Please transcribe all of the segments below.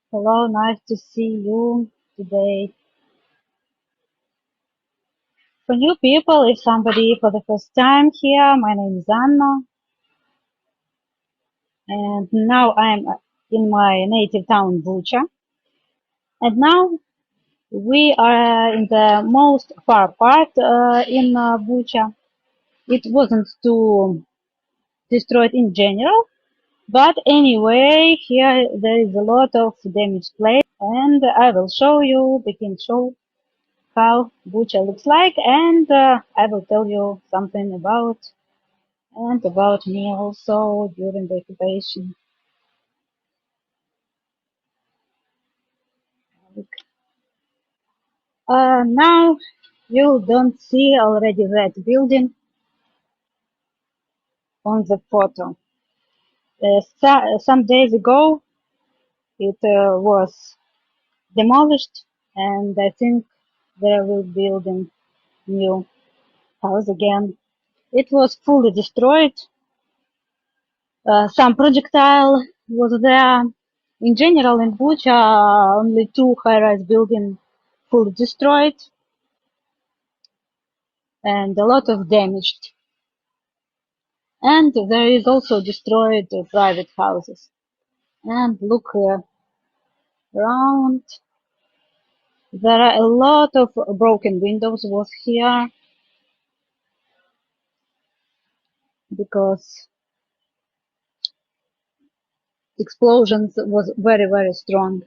Hello, nice to see you today. For new people, if somebody for the first time here, my name is Anna, and now I'm in my native town, Bucha. And now we are in the most far part in Bucha. It wasn't too destroyed in general, but anyway, here there is a lot of damaged place, and I will show you, begin show how Bucha looks like, and I will tell you something about me also during the occupation. Now you don't see already that building on the photo. Some days ago it was demolished, and I think they will building new house again. It was fully destroyed. Some projectile was there. In general, in Bucha, only two high-rise buildings fully destroyed and a lot of damaged. And there is also destroyed private houses. And look around. There are a lot of broken windows was here because explosions was very strong.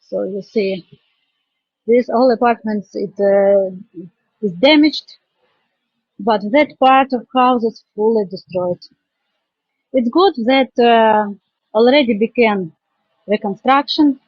So you see, this all apartments it is damaged, but that part of house is fully destroyed. It's good that already began reconstruction.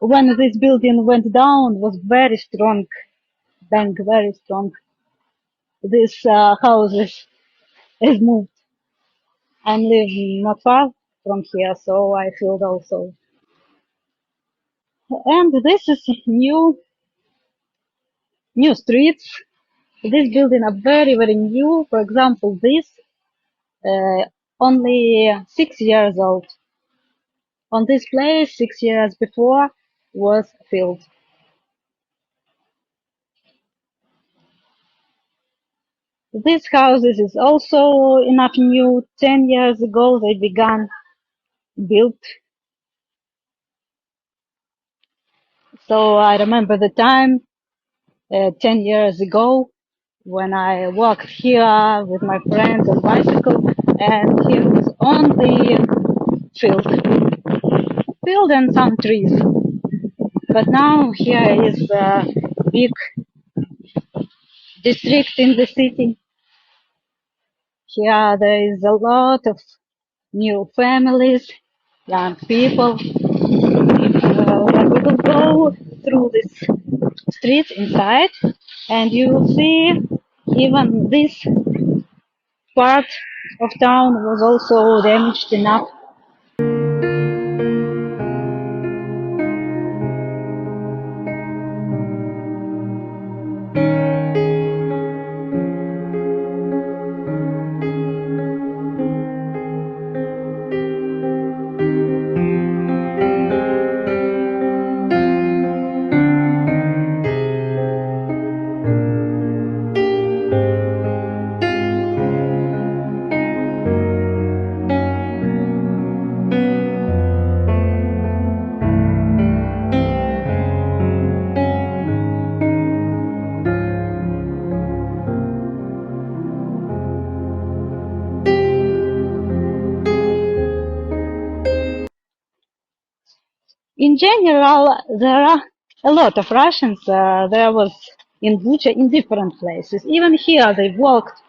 When this building went down, was very strong, bang, very strong. This house is moved. I'm living not far from here, so I feel also. And this is new streets. This building are very new. For example, this uh, only 6 years old. On this place, 6 years before, was filled. This houses is also enough new. 10 years ago, they began built. So I remember the time 10 years ago when I walked here with my friends on bicycle, and here was only field and some trees. But now here is a big district in the city. Here there is a lot of new families, young people. But we will go through this street inside, and you will see even this part of town was also damaged enough. In general, there are a lot of Russians. There was in Bucha in different places. Even here they walked.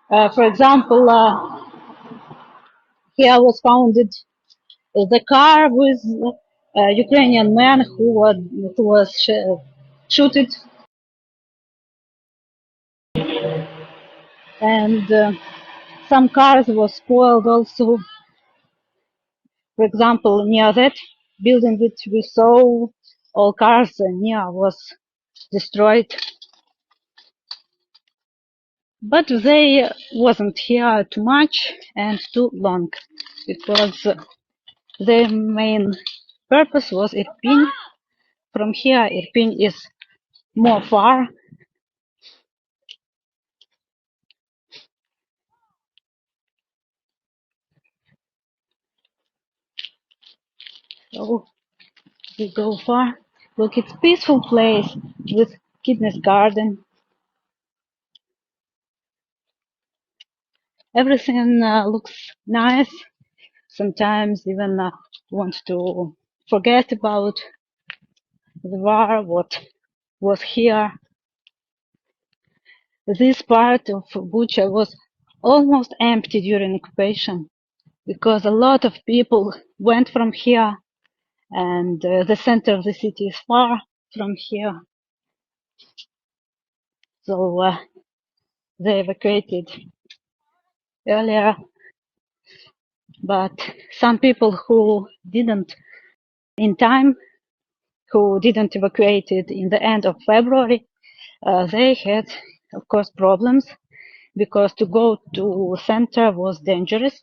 For example, here was founded the car with a Ukrainian man who was shooted, and some cars were spoiled also. For example, near that building which we saw, all cars near was destroyed. But they wasn't here too much and too long, because their main purpose was Irpin. From here, Irpin is more far. So we go far. Look, it's peaceful place with kidneys garden. Everything looks nice. Sometimes even want to forget about the war, what was here. This part of Bucha was almost empty during occupation, because a lot of people went from here, and the center of the city is far from here. So they evacuated earlier, but some people who didn't in time, who didn't evacuate it in the end of February, they had, of course, problems, because to go to center was dangerous.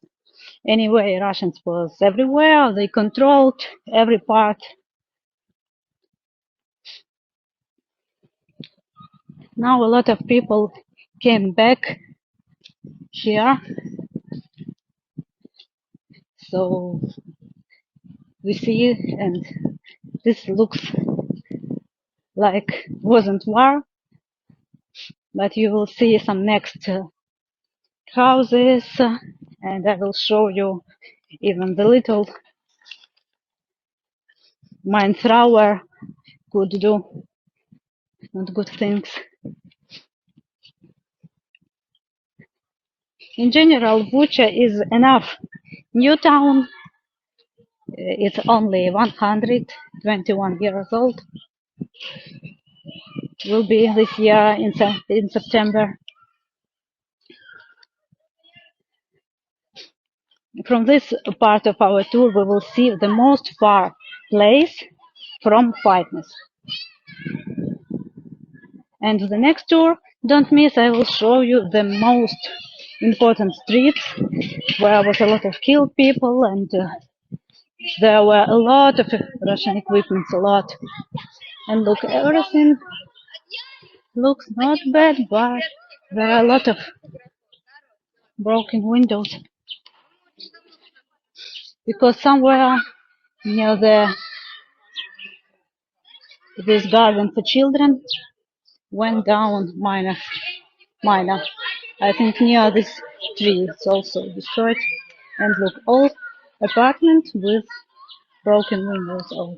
Anyway, Russians was everywhere. They controlled every part. Now a lot of people came back here. So we see, and this looks like wasn't war, but you will see some next houses, and I will show you even the little mine thrower could do not good things. In general, Bucha is enough new town. It's only 121 years old. Will be this year in September. From this part of our tour, we will see the most far place from fitness. And the next tour, don't miss, I will show you the most important streets where was a lot of killed people, and there were a lot of Russian equipment, a lot. And look, everything looks not bad, but there are a lot of broken windows, because somewhere near this garden for children went down miner. I think near this tree it's also destroyed. And look, all apartment with broken windows. Oh.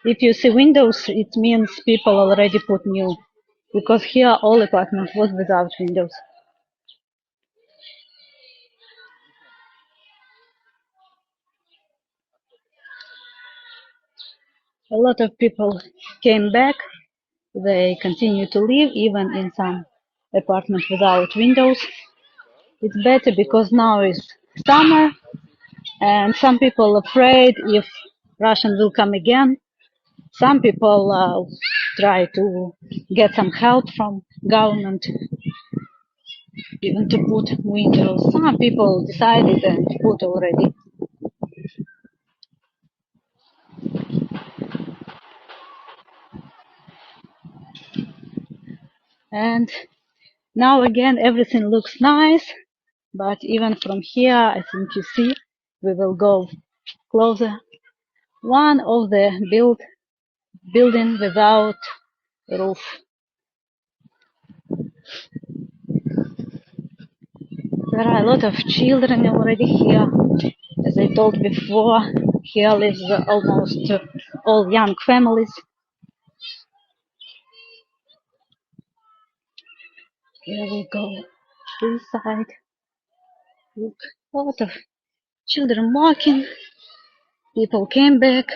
If you see windows, it means people already put new, because here all apartment was without windows. A lot of people came back. They continue to live even in some apartments without windows. It's better because now is summer, and some people afraid if Russian will come again. Some people try to get some help from government, even to put windows. Some people decided and put already. And now again everything looks nice, but even from here, I think you see, we will go closer. One of the building without roof. There are a lot of children already here. As I told before, here lives almost all young families. Here we go. This side. Look, a lot of children walking. People came back.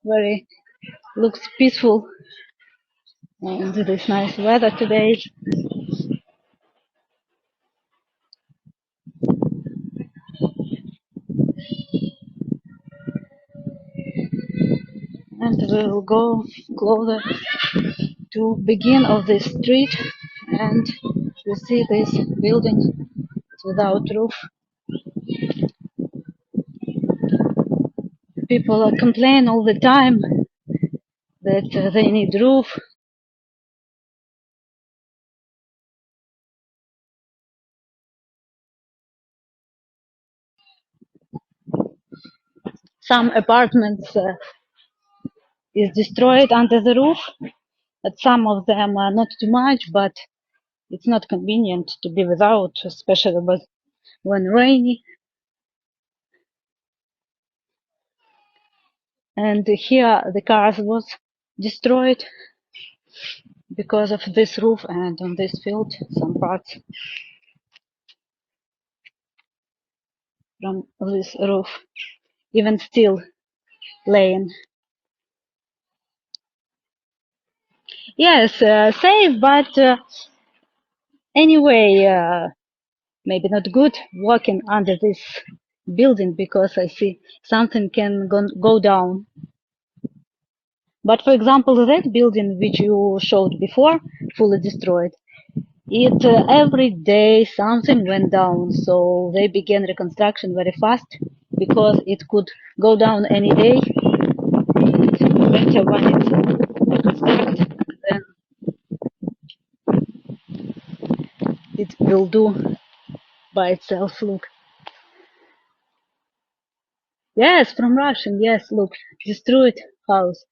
Very looks peaceful. And this nice weather today. And we will go closer to begin of this street. And you see this building without roof. People complain all the time that they need roof. Some apartments is destroyed under the roof, but some of them are not too much, but it's not convenient to be without, especially when rainy. And here the cars was destroyed because of this roof, and on this field some parts from this roof even still laying. Yes, safe, but anyway, maybe not good walking under this building because I see something can go down. But for example, that building which you showed before, fully destroyed, it every day something went down, so they began reconstruction very fast because it could go down any day. Better when it's reconstructed, then it will do by itself. Look, yes, from Russian. Yes, look, destroyed house.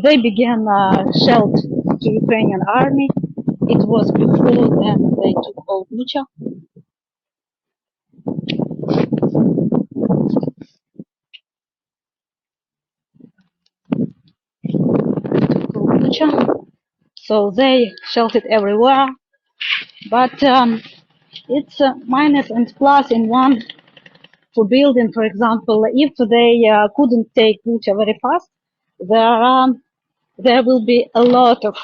They began shelled to Ukrainian army. It was before then they took all Bucha. Took all Bucha. So they shelled it everywhere. But it's minus and plus in one for building. For example, if they couldn't take Bucha very fast, there will be a lot of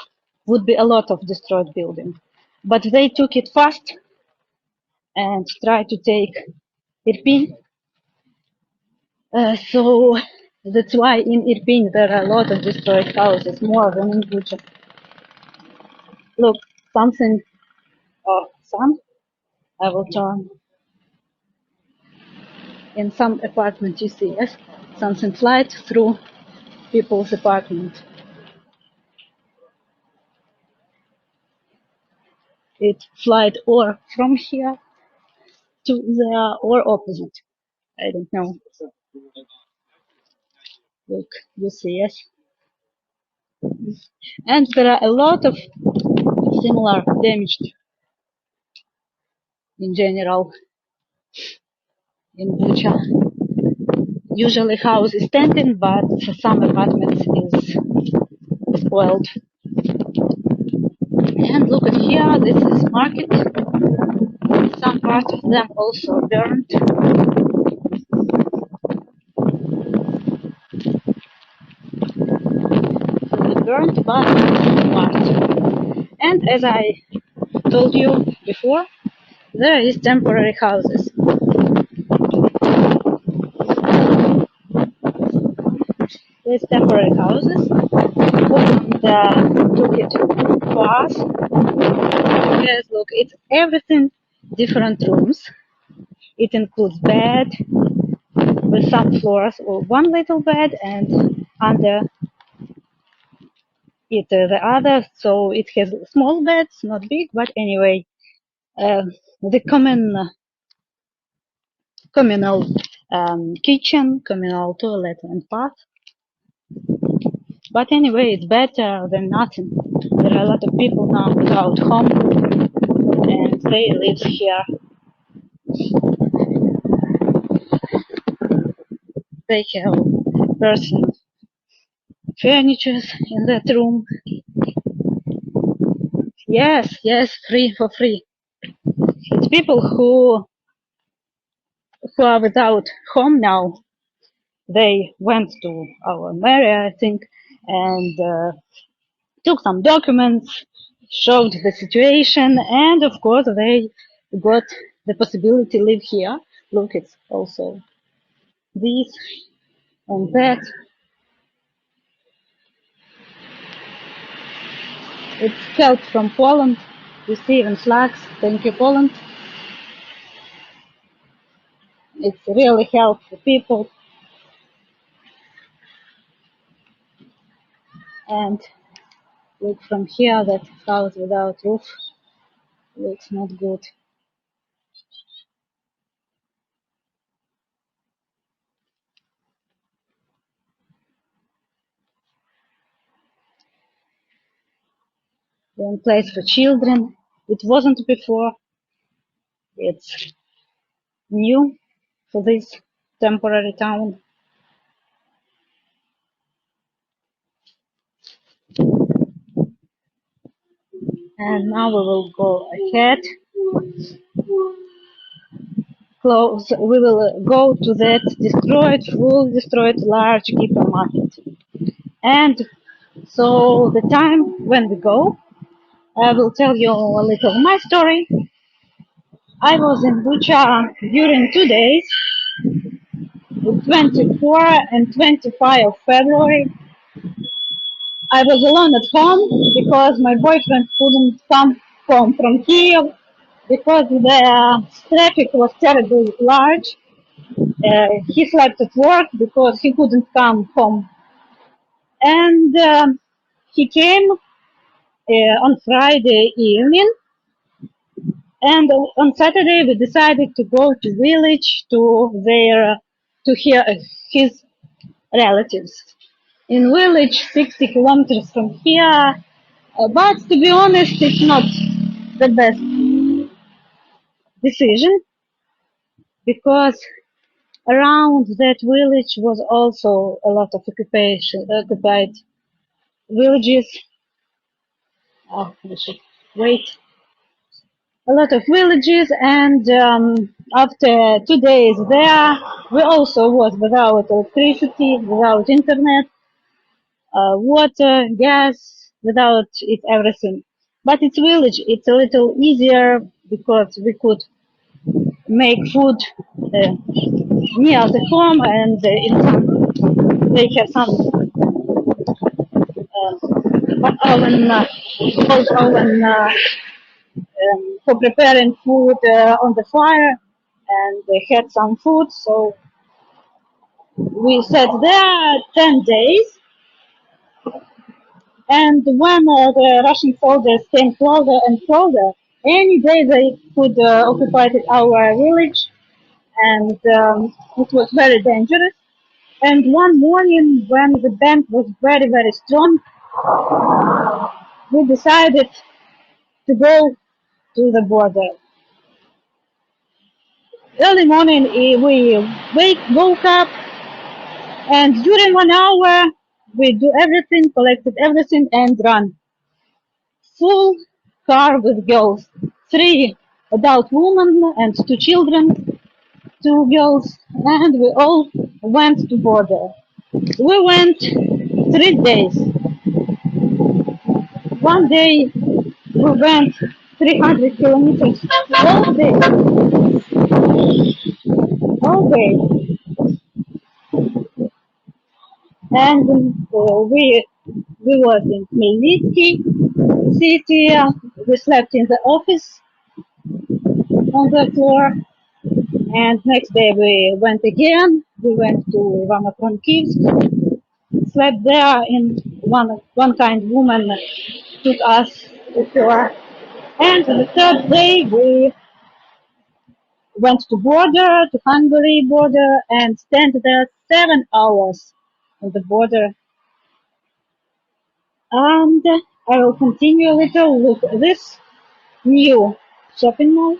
would be a lot of destroyed buildings. But they took it fast and tried to take Irpin. So that's why in Irpin there are a lot of destroyed houses, more than in Bucha. Look, something, some, I will turn. In some apartments you see, yes, something flies through people's apartment. It flies or from here to there or opposite. I don't know. Look, you see, yes. And there are a lot of similar damaged in general in Bucha. Usually house is standing, but some apartments is spoiled. And look at here, this is market. Some part of them also burned. Fully burned, but part. And as I told you before, there is temporary houses. There's temporary houses. And took it for us. Yes, look, it's everything different rooms. It includes bed with some floors or one little bed and under it the other, so it has small beds, not big, but anyway, uh, the communal kitchen, communal toilet and bath. But anyway, it's better than nothing. There are a lot of people now without home, and they live here. They have personal furniture in that room. Yes, yes, free for free. It's people who are without home now. They went to our mayor, I think, and took some documents, showed the situation, and of course they got the possibility to live here. Look, it's also this and that. It's help from Poland. You see even flags. Thank you, Poland. It's really help the people. And look from here, that house without roof looks not good. One place for children. It wasn't before. It's new for this temporary town. And now we will go ahead. Close. We will go to that full destroyed large hypermarket. And so the time when we go, I will tell you a little my story. I was in Bucha during 2 days, 24 and 25 of February. I was alone at home because my boyfriend couldn't come home from Kiev because the traffic was terribly large. He slept at work because he couldn't come home. And he came on Friday evening. And on Saturday we decided to go to village to hear his relatives. In village, 60 kilometers from here. But to be honest, it's not the best decision because around that village was also a lot of occupied villages. Oh, I should wait. A lot of villages, and after 2 days there, we also was without electricity, without internet, water, gas, without it everything. But it's village. It's a little easier because we could make food near the home, and they have some oven, old oven for preparing food on the fire, and they had some food. So we sat there 10 days, and when the Russian soldiers came closer and closer, any day they could occupy our village, and it was very dangerous. And one morning, when the band was very, very strong, we decided to go to the border. Early morning, we woke up, and during 1 hour, we do everything, collected everything, and run. Full car with girls, 3 adult women and 2 children, 2 girls, and we all went to border. We went 3 days. One day we went 300 kilometers all day, and we was in Khmelnytsky city. We slept in the office on the floor, and next day we went again. We went to Ivano-Frankivsk, slept there. In one kind woman took us to her. And on the third day we went to border, to Hungary border, and stand there 7 hours on the border. And I will continue a little. Look, this new shopping mall.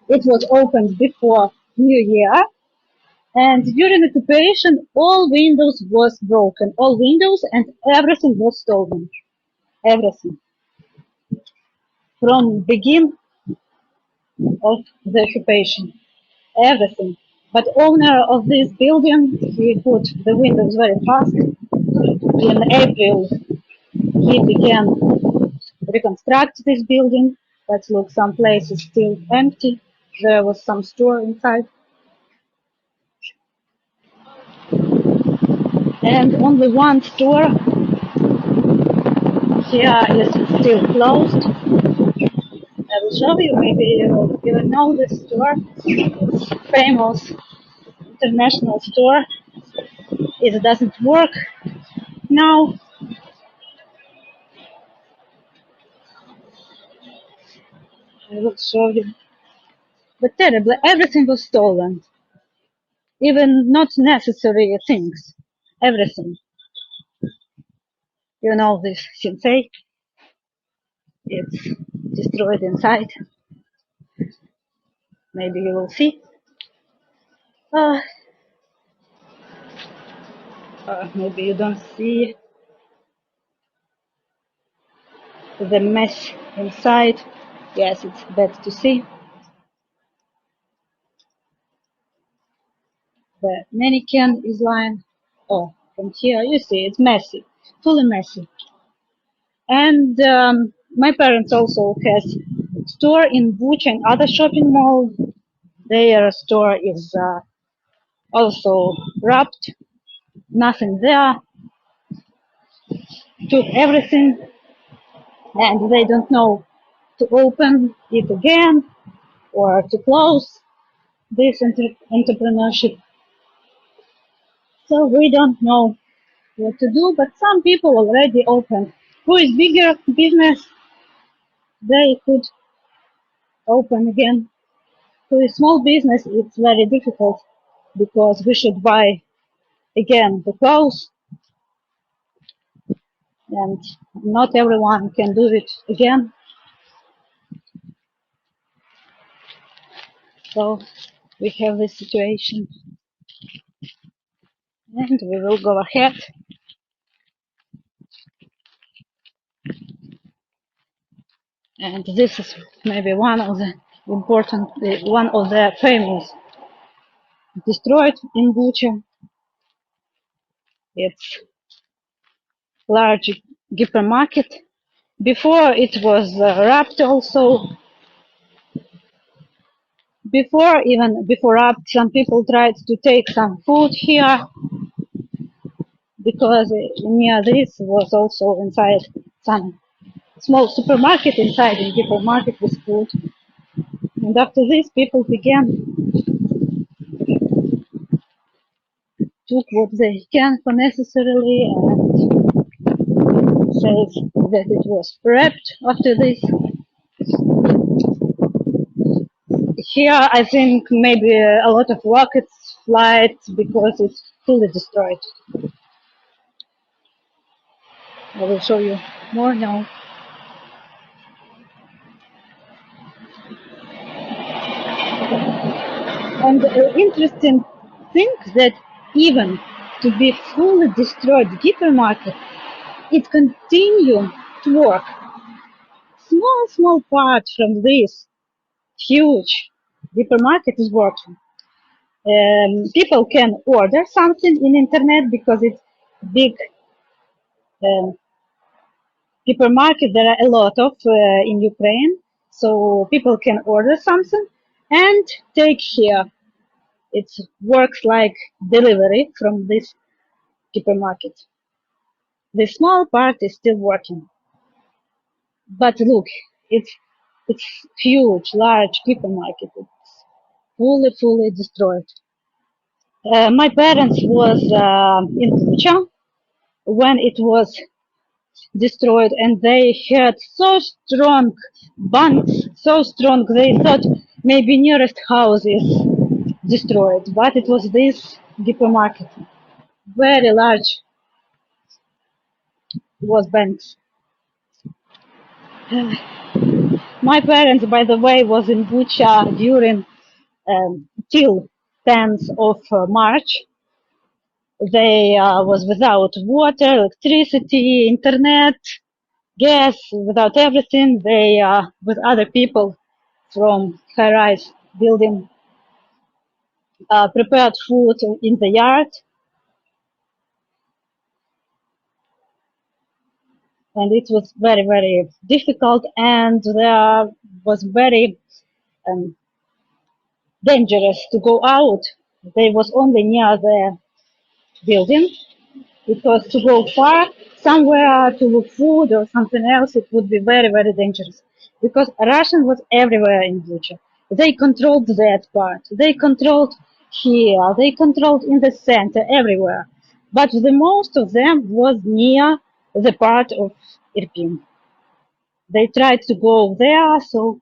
It was opened before New Year, and during occupation, all windows was broken, all windows and everything was stolen. Everything from begin of the occupation, everything. But owner of this building, he put the windows very fast. In April, he began reconstruct this building. But look, some places still empty. There was some store inside, and only one store here is still closed. I will show you. Maybe you even know this store. It's famous international store. It doesn't work now. I will show you. But terribly, everything was stolen. Even not necessary things. Everything. You know this sensei. It's destroyed inside. Maybe you will see. Uh, Maybe you don't see the mess inside. Yes, it's bad to see. The mannequin is lying. Oh, from here you see it's messy, fully messy. And my parents also has store in Bucha and other shopping mall. Their store is also wrapped, nothing there. Took everything, and they don't know to open it again or to close this entrepreneurship. So we don't know what to do, but some people already opened. Who is bigger business, they could open again. To a small business, it's very difficult because we should buy again the clothes, and not everyone can do it again. So we have this situation, and we will go ahead. And this is maybe one of the important, one of the famous destroyed in Bucha. It's large hypermarket. Before it was wrapped also. Before wrapped, some people tried to take some food here because near this was also inside some small supermarket inside the hypermarket with food. And after this, people began took what they can for necessarily and says that it was prepped after this. Here, I think maybe a lot of rockets flight because it's fully destroyed. I will show you more now. And the interesting thing that even to be fully destroyed hypermarket, it continued to work. Small part from this huge hypermarket is working. People can order something in internet because it's big um, hypermarket. There are a lot of in Ukraine, so people can order something and take here. It works like delivery from this hypermarket. The small part is still working, but look, it's huge, large hypermarket. It's fully destroyed. My parents was in Bucha when it was destroyed, and they had so strong banks, so strong they thought maybe nearest house is destroyed, but it was this hypermarket, very large was banks. My parents, by the way, was in Bucha during till 10th of March. They was without water, electricity, internet, gas, without everything. They with other people from high-rise building prepared food in the yard, and it was very very difficult, and there was very um, dangerous to go out. They was only near the building because to go far somewhere to look food or something else, it would be very, very dangerous. Because Russian was everywhere in Bucha. They controlled that part. They controlled here. They controlled in the center, everywhere. But the most of them was near the part of Irpin. They tried to go there, so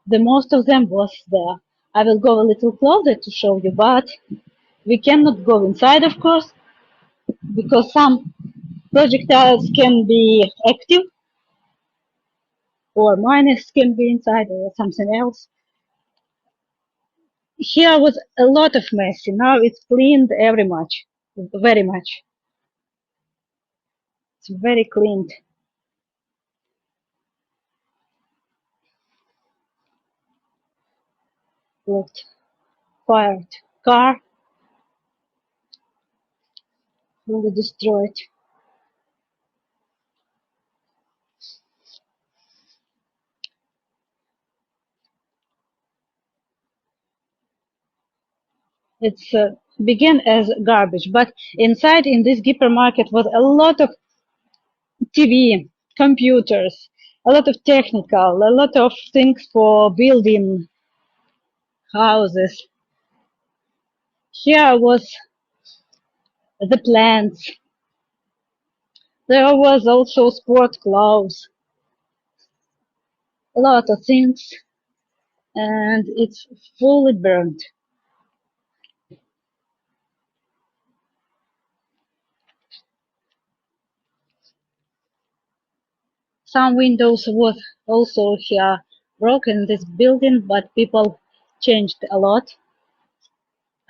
the most of them was there. I will go a little closer to show you, but we cannot go inside, of course, because some projectiles can be active or minus can be inside or something else. Here was a lot of messy. Now it's cleaned very much. It's very cleaned. Looked fired car fully destroyed. It's began as garbage, but inside in this hypermarket was a lot of TV, computers, a lot of technical, a lot of things for building houses. Here was the plants. There was also sport clothes, a lot of things, and it's fully burned. Some windows was also here broken in this building, but people changed a lot.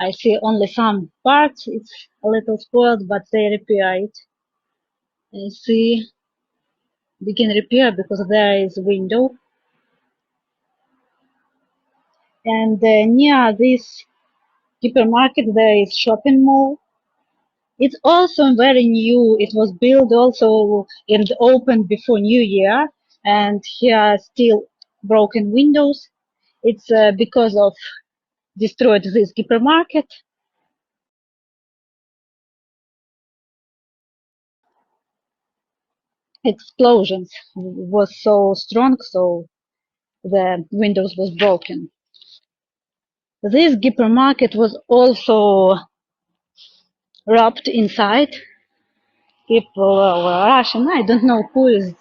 I see only some parts, it's a little spoiled, but they repair it. I see begin repair because there is a window. And near this hypermarket there is shopping mall. It's also very new. It was built also and opened before New Year, and here still broken windows. It's because of destroyed this hypermarket. Explosions was so strong, so the windows was broken. This hypermarket was also robbed inside. People were Russian. I don't know who is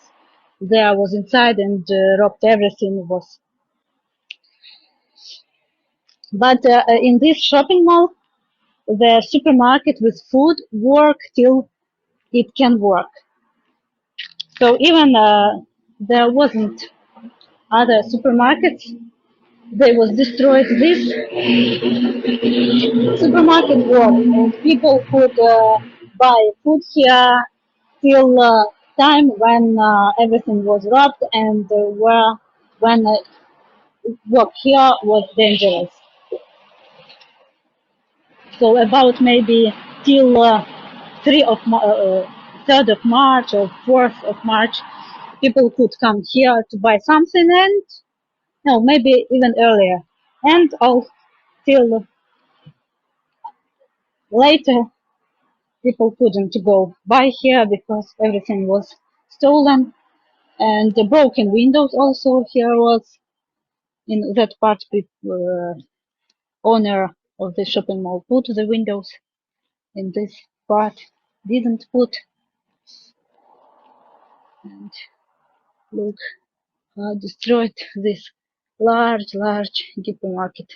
there was inside and robbed everything was. But in this shopping mall, the supermarket with food work till it can work. So even there wasn't other supermarkets, they was destroyed. This supermarket work and people could buy food here till time when everything was robbed and where when work here was dangerous. So about maybe till 3rd of March or 4th of March, people could come here to buy something and no, maybe even earlier. And all till later, people couldn't go by here because everything was stolen and the broken windows also here was in that part people owner of the shopping mall put the windows in this part, didn't put. And look how destroyed this large hypermarket.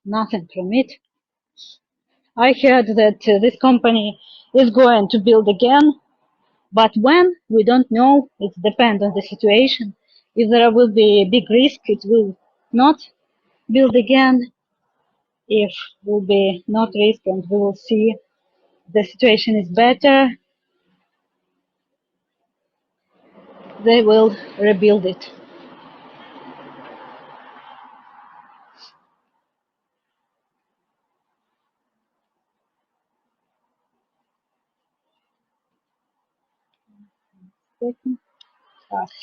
Nothing from it. I heard that this company is going to build again, but when, we don't know. It depends on the situation. If there will be a big risk, it will not build again. If will be not risk and we will see the situation is better, they will rebuild it.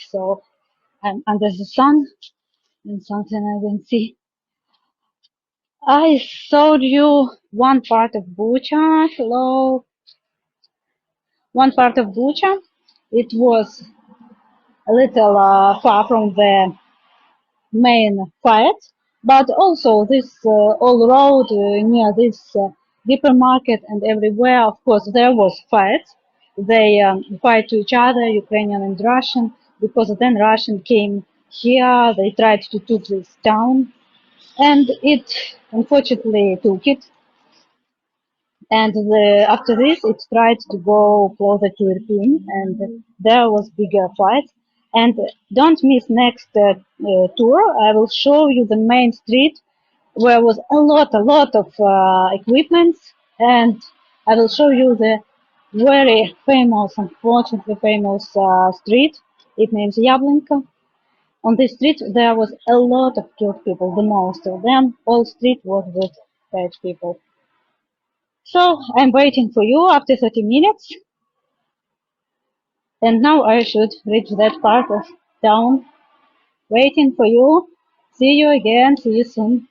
So I'm under the sun and something I can see. I showed you one part of Bucha. Hello, one part of Bucha. It was a little far from the main fight, but also this all road near this hypermarket and everywhere, of course, there was fight. They fight to each other, Ukrainian and Russian, because then Russian came here. They tried to take this town, and it unfortunately took it. And after this, it tried to go closer to Irpin, and there was bigger fight. And don't miss next tour. I will show you the main street where was a lot of equipment, and I will show you the very famous, unfortunately famous street. It names Yablinka. On this street, there was a lot of killed people. The most of them, all street was with dead people. So I'm waiting for you after 30 minutes, and now I should reach that part of town. Waiting for you. See you again. See you soon.